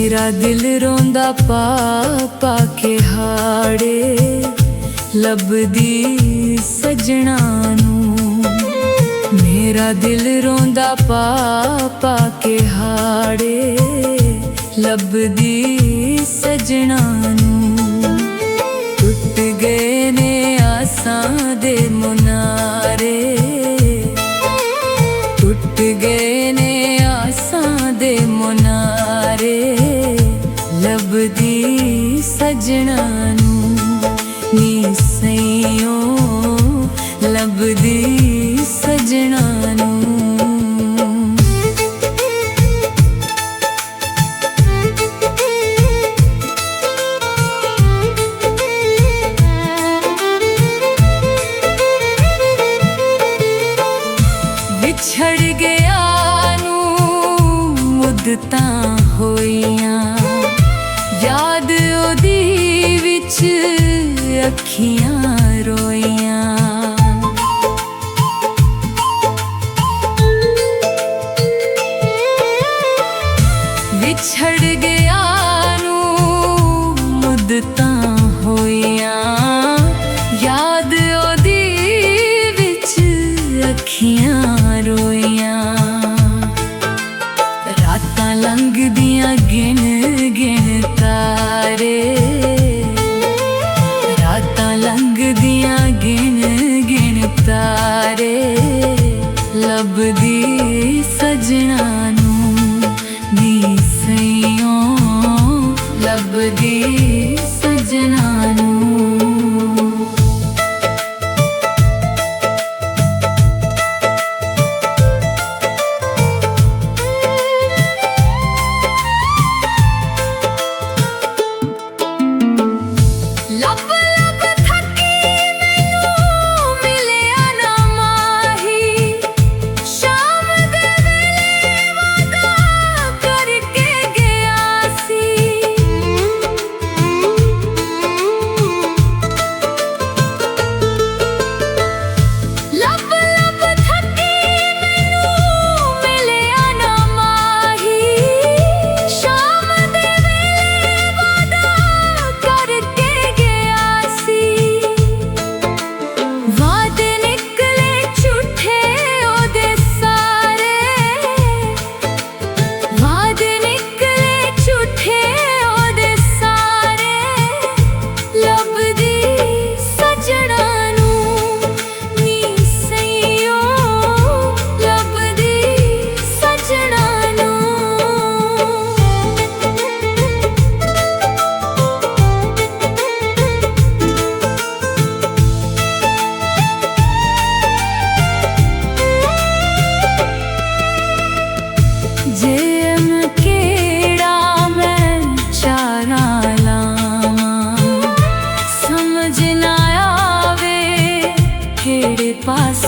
मेरा दिल रोंदा पा पा के हाड़े लभदी सजना नूं। मेरा दिल रोंदा पा पा के हाड़े लभदी सजना नूं। टुट गए ने आसां दे मुनारे, टुट गए ने आसां दे मुनारे लभदी सजना नूं। नी सईयों लभदी सजना नूं। विछड़ गया नूं मुद्दतां होइयां, याद ओदी विच अखियां रोइयां। विछड़ गया नूं मुद्दतां होइयां, याद ओदी विच अखियां रोइयां। रातां लंघदियां गिन गिन तारे, रातां लंघदियां गिन गिन तारे लभदी सजना नूं। नी सईयों लभदी सजना नूं। पास